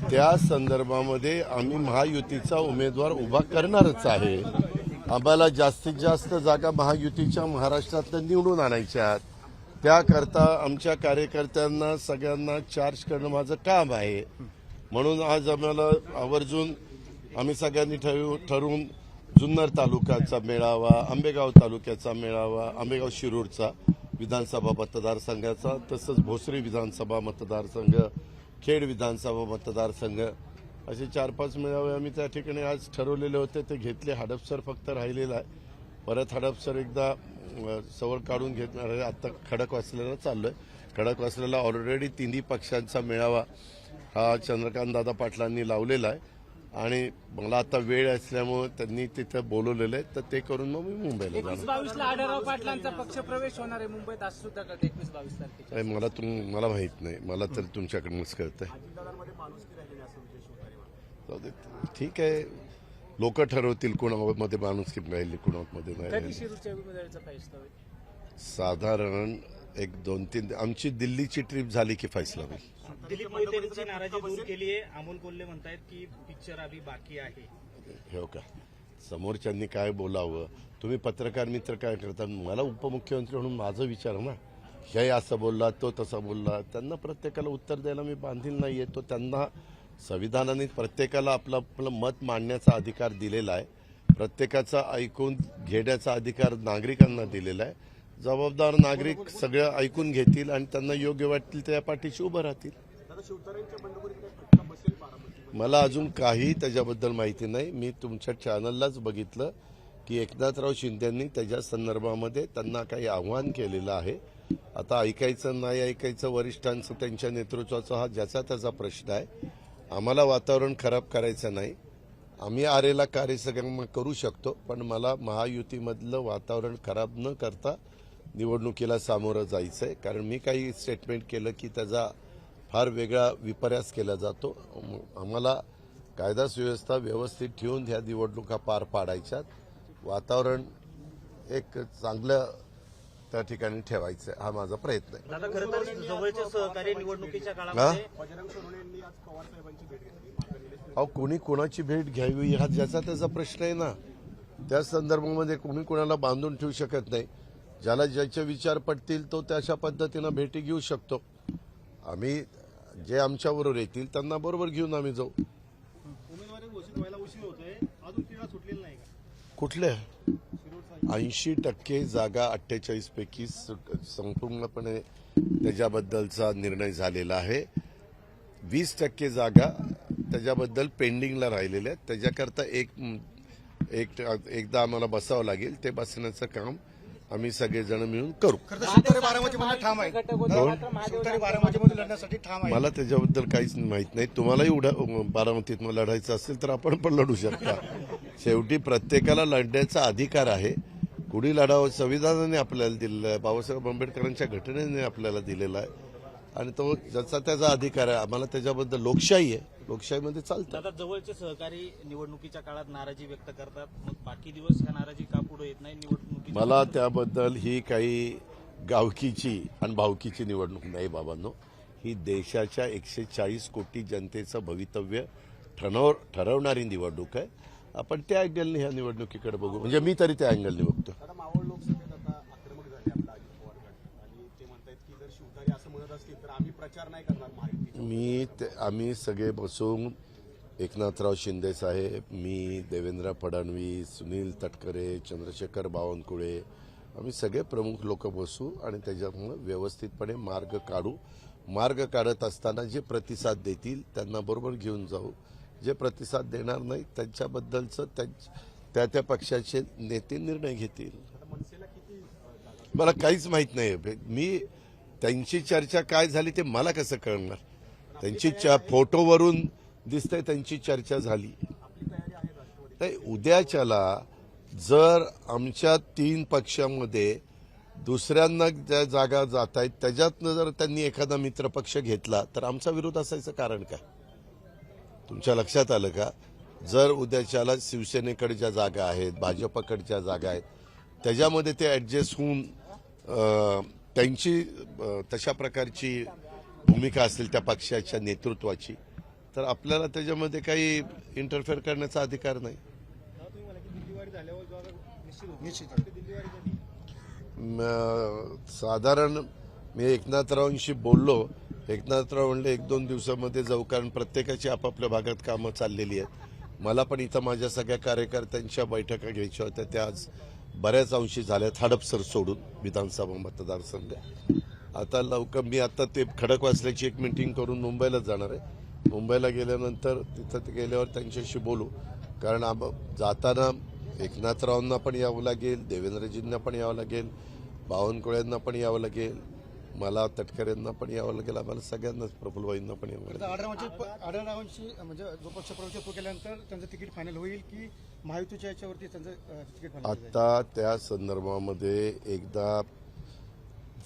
त्या संदर्भामध्ये आम्ही महायुतीचा उमेदवार उभा करणारच आहे। आम्हाला जास्तीत जास्त जागा महायुतीच्या महाराष्ट्रातल्या निवडून आणायच्या, त्याकरता आमच्या कार्यकर्त्यांना सगळ्यांना चार्ज करणं माझं काम आहे। म्हणून आज आम्हाला आवर्जून आम्ही सगळ्यांनी ठरवून जुन्नर तालुक्याचा मेळावा, आंबेगाव तालुक्याचा मेळावा, आंबेगाव शिरूरचा विधानसभा मतदारसंघाचा, तसंच भोसरी विधानसभा मतदारसंघ, खेड विधानसभा मतदारसंघ असे 4-5 मेळावे आम्ही त्या ठिकाणी आज ठरवलेले होते। ते घेतले। हडपसर फक्त राहिलेला आहे। परत हडपसर एकदा सवड काढून घेणार आहे। आता खडकवासल्याला चाललोय। खडकवासल्याला ऑलरेडी तिन्ही पक्षांचा मेळावा हा चंद्रकांत दादा पाटलांनी लावलेला आहे आणि मला आता वेळ असल्यामुळे त्यांनी तिथे बोलवलेलं आहे, तर ते करून मग मी मुंबईला जाणार। 21-22 ला आढळराव पाटलांचा पक्ष प्रवेश होणार आहे मुंबईत आज सुद्धा कळते 21-22 तारखेला। मला माहित नाही, मला तर तुमच्याकडूनच कळतंय। ठीक आहे, लोक ठरवतील कोणामध्ये माणुसकी राहिली कोणामध्ये नाही राहिली। साधारण 1-2-3 आमची दिल्लीची ट्रिप झाली की फैसला होईल। दिलीप मोहितेंची नाराजी दूर केली आहे। अमोल कोल्हे म्हणतायत की पिक्चर अभी बाकी आहे। हो का, समोरच्यांनी काय बोलावं, तुम्ही पत्रकार मित्र काय करता? मला उपमुख्यमंत्री म्हणून माझं विचार ना, हे असं बोलला, तो तसा बोलला, त्यांना प्रत्येकाला उत्तर द्यायला मी बांधील नाहीये। तो त्यांना संविधानाने प्रत्येकाला आपलं आपलं मत मांडण्याचा अधिकार दिलेला आहे। प्रत्येकाचा ऐकून घेण्याचा अधिकार नागरिकांना दिलेला आहे। जबाबदार नागरिक सगळं ऐकून घेतील आणि त्यांना योग्य वाटतील त्या पाठीशी उभं राहतील। मला अजून काही त्याच्याबद्दल माहिती नाही। मी तुमच्या चॅनललाच बघितलं की एकनाथराव शिंदेंनी त्याच्या संदर्भामध्ये त्यांना काही आव्हान केलेलं आहे। आता ऐकायचं नाही ऐकायचं वरिष्ठांचं त्यांच्या नेतृत्वाचा हा ज्याचा त्याचा प्रश्न आहे। आम्हाला वातावरण खराब करायचं नाही। आम्ही आरेला कार्य सगळ्यांना करू शकतो, पण मला महायुतीमधलं वातावरण खराब न करता निवडणुकीला सामोरं जायचं आहे। कारण मी काही स्टेटमेंट केलं की त्याचा फार वेगळा विपर्यास केला जातो। आम्हाला कायदा सुव्यवस्था व्यवस्थित ठेवून ह्या निवडणुका पार पाडायच्यात। वातावरण एक चांगलं त्या ठिकाणी ठेवायचं हा माझा प्रयत्न आहे। दादा, खरं तर जवळच्या सहकारी निवडणुकीच्या काळामध्ये अहो, कोणी कोणाची भेट घ्यावी हा ज्याचा त्याचा प्रश्न आहे ना। त्या संदर्भामध्ये कोणी कोणाला बांधून ठेवू शकत नाही। ज्याला ज्याचे विचार पटतील तो त्याच्या पद्धतीनं भेटी घेऊ शकतो। आम्ही जे आमच्याबरोबर येतील त्यांना बरोबर घेऊन आम्ही जाऊ। उमेदवारी घोषित व्हायला उशीर होतोय, अजून तिढा सुटलेला नाही का? कुठल्या 80% जागा 48 पैकी संपूर्णपणे त्याच्याबद्दलचा निर्णय झालेला आहे। 20% जागा त्याच्याबद्दल पेंडिंगला राहिलेल्या आहेत। त्याच्याकरता एकदा आम्हाला बसावं लागेल। ते बसण्याचं काम आम्ही सगळेजण मिळून करू। मला त्याच्याबद्दल काहीच माहित नाही। तुम्हालाही बारामतीत लढायचं असेल तर आपण पण लढू शकता। शेवटी प्रत्येकाला लढण्याचा अधिकार आहे। कुणी लढावं संविधानाने आपल्याला दिलेलं आहे, बाबासाहेब आंबेडकरांच्या घटनेने आपल्याला दिलेला आहे आणि तो ज्याचा त्याचा अधिकार आहे। आम्हाला त्याच्याबद्दल लोकशाही आहे, लोकशाहीमध्ये चालतं। दादा, जवळचे सहकारी निवडणुकीच्या काळात नाराजी व्यक्त करतात, मग बाकी दिवस ह्या नाराजी का पुढे येत नाही? निवडणुकी मला त्याबद्दल ही काही गावकीची आणि भावकीची निवडणूक नाही बाबांनो। ही देशाच्या 140 कोटी जनतेचं भवितव्य ठरवणारी निवडणूक आहे। आपण त्या अँगलने ह्या निवडणुकीकडे बघू, म्हणजे मी तरी त्या अँगलने बघतो। आम्ही सगळे बसून एकनाथराव शिंदे साहेब, मी, देवेंद्र फडणवीस, सुनील तटकरे, चंद्रशेखर बावनकुळे, आम्ही सगळे प्रमुख लोक बसू आणि त्याच्यामुळे व्यवस्थितपणे मार्ग काढू। मार्ग काढत असताना जे प्रतिसाद देतील त्यांना बरोबर घेऊन जाऊ। जे प्रतिसाद देणार नाही त्यांच्याबद्दलचं त्या पक्षाचे नेते निर्णय घेतील। मला काहीच माहित नाही। मी त्यांची चर्चा काय झाली ते मला कसं कळणार? त्यांची फोटोवरून दिसतंय त्यांची चर्चा झाली। उद्याच्याला जर आमच्या 3 पक्षांमध्ये दुसऱ्यांना ज्या जागा जात आहेत त्याच्यातनं जर त्यांनी एखादा मित्रपक्ष घेतला तर आमचा विरोध असायचं कारण काय? तुमच्या लक्षात आलं का? जर उद्याच्याला शिवसेनेकडच्या जागा आहेत, भाजपकडच्या जागा आहेत, त्याच्यामध्ये ते ॲडजस्ट होऊन त्यांची तशा प्रकारची भूमिका असेल त्या पक्षाच्या नेतृत्वाची, तर आपल्याला त्याच्यामध्ये काही इंटरफेअर करण्याचा अधिकार नाही. साधारण मी एकनाथरावांशी बोललो. एकनाथराव म्हणले 1-2 दिवसामध्ये जाऊ, कारण प्रत्येकाची आपापल्या भागात कामं चाललेली आहेत. मला पण इथं माझ्या सगळ्या कार्यकर्त्यांच्या बैठका घ्यायच्या होत्या, त्या आज बऱ्याच अंशी झाल्यात, हडपसर सोडून विधानसभा मतदारसंघ. आता लवकर मी आता ते खडकवासल्याची एक मीटिंग करून मुंबईला जाणार आहे. मुंबईला गेल्यानंतर तिथं गेल्यावर त्यांच्याशी बोलू, कारण जाताना एकनाथरावांना पण यावं लागेल, देवेंद्रजींना पण यावं लागेल, बावनकुळेंना पण यावं लागेल, मला तटकरेंना पण यावं लागेल, आम्हाला सगळ्यांनाच, प्रफुल्लबाईंना पण यावं लागेल. आढळरावांची म्हणजे जो पक्ष प्रवेश केल्यानंतर त्यांचं तिकीट फायनल होईल की महायुतीच्या याच्यावरती त्यांचं तिकीट फायनल? आता त्या संदर्भामध्ये एकदा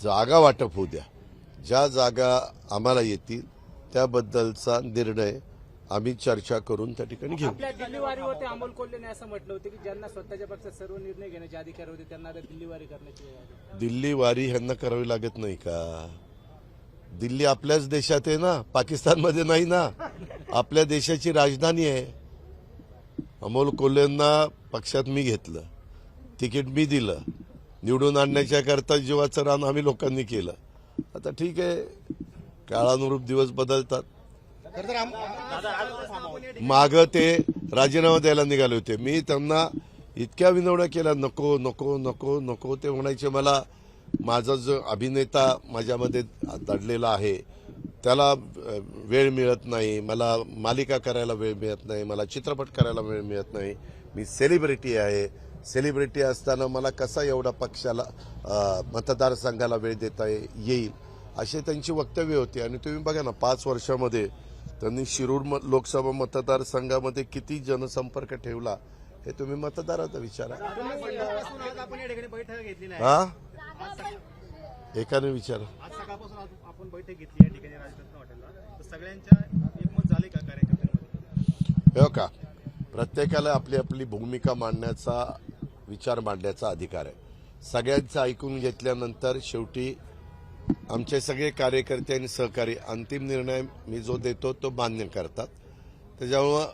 जागा वाटप होऊ द्या. ज्या जागा आम्हाला येतील त्याबद्दलचा निर्णय आम्ही चर्चा करून त्या ठिकाणी घेऊ. आपल्या दिल्लीवारीवरती अमोल कोल्हेने असं म्हटलं होतं की ज्यांना स्वतःच्या पक्षात सर्व निर्णय घेण्याचे अधिकार होते त्यांना आता दिल्लीवारी करण्याची वेळ आली. दिल्लीवारी ह्यांना करावी लागत नाही का? दिल्ली आपल्याच देशात आहे ना, पाकिस्तानमध्ये नाही ना, आपल्या देशाची राजधानी आहे. अमोल कोल्हेंना पक्षात मी घेतलं, तिकीट मी दिलं, निवडून आणण्याच्या करता जीवाचं रान आम्ही लोकांनी केलं. आता ठीक आहे, काळानुरूप दिवस बदलतात. माग ते राजीनामा द्यायला निघाले होते, मी त्यांना इतक्या विनवण्या केल्या, नको नको नको नको. ते म्हणायचे मला माझा जो अभिनेता माझ्यामध्ये दडलेला आहे त्याला वेळ मिळत नाही, मला मालिका करायला वेळ मिळत नाही, मला चित्रपट करायला वेळ मिळत नाही, मी सेलिब्रिटी आहे, सेलिब्रिटी असताना मला कसा एवढा पक्षाला मतदारसंघाला वेळ देता येईल, असे त्यांची वक्तव्य होती. आणि तुम्ही बघा ना, 5 वर्षामध्ये त्यांनी शिरूर लोकसभा मतदारसंघामध्ये किती जनसंपर्क ठेवला हे तुम्ही मतदाराचा विचारा. हा, एकाने विचारा. आज सकाळपासून आपण बैठक घेतली या ठिकाणी राजरत्न हॉटेलला, तर सगळ्यांच्या एकमत झाले का कार्यकर्त्यांमध्ये? हो का, प्रत्येकाला आपली आपली भूमिका मांडण्याचा, विचार मांडण्याचा अधिकार आहे. सगळ्यांचं ऐकून घेतल्यानंतर शेवटी आमचे सगळे कार्यकर्ते आणि सहकारी अंतिम निर्णय मी जो देतो तो मान्य करतात. त्याच्यामुळं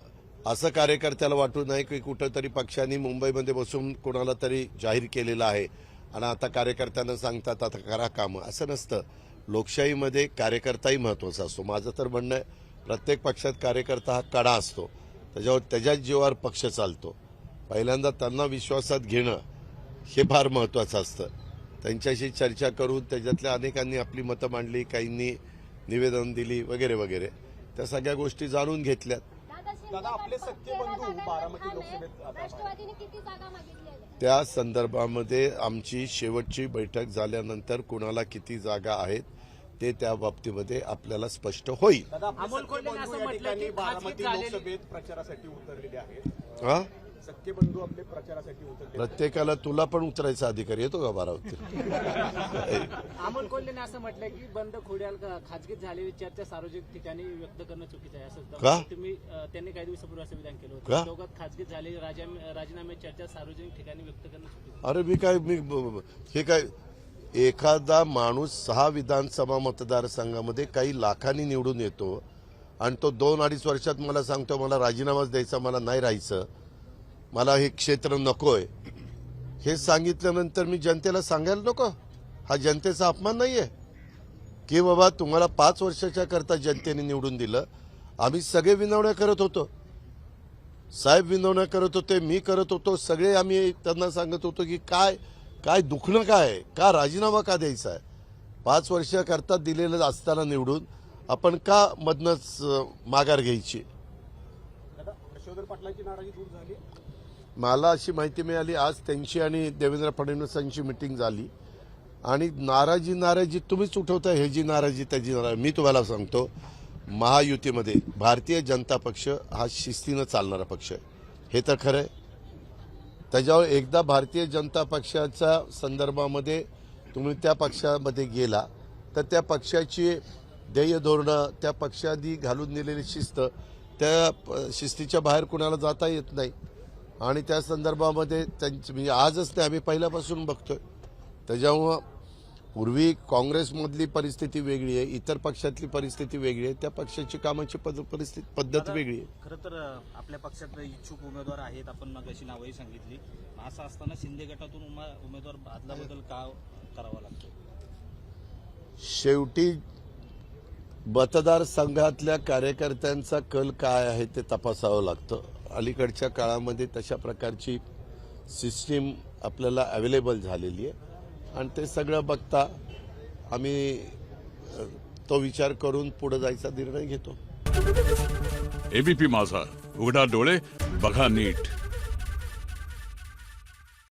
असं कार्यकर्त्याला वाटू नये की कुठंतरी पक्षांनी मुंबईमध्ये बसून कोणाला तरी जाहीर केलेलं आहे आणि आता कार्यकर्त्यांना सांगतात आता करा कामं, असं नसतं. लोकशाहीमध्ये कार्यकर्ताही महत्त्वाचा असतो. माझं तर म्हणणं आहे, प्रत्येक पक्षात कार्यकर्ता हा कडा असतो, त्याच्याच जीवावर पक्ष चालतो. पहिल्यांदा त्यांना विश्वासात घेणं हे फार महत्त्वाचं असतं. त्यांच्याशी चर्चा करून त्याच्यातल्या अनेकांनी आपली मतं मांडली, काहींनी निवेदन दिली वगैरे वगैरे, त्या सगळ्या गोष्टी जाणून घेतल्यात. दादा, आपले सख्खे बंधू बारामती लोकसभेत राष्ट्रवादीने किती जागा मागितल्या? त्या संदर्भामध्ये आमची शेवटची बैठक झाल्यानंतर कुणाला किती जागा आहेत ते त्या बाबतीमध्ये आपल्याला स्पष्ट होईल. अमोल कोल्हेने असं म्हटलं की बारामती खासगी लोकसभेत प्रचारासाठी उतरलेले आहेत. हा, सख्खे बंधू आपले प्रचारासाठी उतरले. प्रत्येकाला तुला पण उतरायचा अधिकार येतो का बारावती? अमोल कोल्हेने असं म्हटलं की बंद खोड्याल खाजगीत झालेली चर्चा सार्वजनिक ठिकाणी व्यक्त करणं चुकीचं आहे, का? असं तुम्ही त्यांनी काही दिवसापूर्वी असं विधान केलं का? होतं. दोघात खाजगीत झालेली राजीनाम्याची चर्चा सार्वजनिक ठिकाणी व्यक्त करणं चुकीचं. अरे हे काय, एखादा माणूस 6 विधानसभा मतदारसंघामध्ये काही लाखांनी निवडून येतो आणि तो 2-2.5 वर्षात मला सांगतो मला राजीनामाच द्यायचा, मला नाही राहायचं, मला हे क्षेत्र नकोय. हे सांगितल्यानंतर मी जनतेला सांगायला नको? हा जनतेचा अपमान नाहीये की बाबा तुम्हाला 5 वर्षाच्या करता जनतेने निवडून दिलं, आम्ही सगळे विनवण्या करत होतो, साहेब विनवण्या करत होते, मी करत होतो, सगळे आम्ही त्यांना सांगत होतो की काय दुखणं काय, का राजीनामा का द्यायचा आहे? 5 वर्षाकरता दिलेलं असताना निवडून आपण का मधनच माघार घ्यायची? हर्षवर्धन पाटलांची नाराजी दूर झाली. मला अशी माहिती मिळाली आज त्यांची आणि देवेंद्र फडणवीसांची मिटिंग झाली आणि नाराजी तुम्हीच उठवताय, हे जी नाराजी त्याची नाराजी. मी तुम्हाला सांगतो, महायुतीमध्ये भारतीय जनता पक्ष हा शिस्तीनं चालणारा पक्ष आहे, हे तर खरं आहे. त्याच्यावर एकदा भारतीय जनता पक्षाच्या संदर्भामध्ये तुम्ही त्या पक्षामध्ये गेला तर त्या पक्षाची ध्येय धोरणं, त्या पक्षाने घालून दिलेली शिस्त, त्या शिस्तीच्या बाहेर कुणाला जाता येत नाही. आणि त्या संदर्भामध्ये त्यांची म्हणजे आजच नाही, आम्ही पहिल्यापासून बघतोय. त्याच्यामुळं पूर्वी काँग्रेसमधली परिस्थिती वेगळी आहे, इतर पक्षातली परिस्थिती वेगळी आहे, त्या पक्षाची कामाची पद्धत वेगळी आहे. खरं तर आपल्या पक्षात इच्छुक उमेदवार आहेत, आपण मग अशी नावही सांगितली. असं असताना शिंदे गटातून उमेदवार अदलाबदल का करावा लागतो? शेवटी मतदारसंघातल्या कार्यकर्त्यांचा कल काय आहे ते तपासावं लागतं. अलीकडच्या काळामध्ये तशा प्रकारची सिस्टीम आपल्याला अवेलेबल झालेली आहे आणि ते सगळं बघता आम्ही तो विचार करून पुढे जायचा निर्णय घेतो. एबीपी माझा, उघडा डोळे बघा नीट.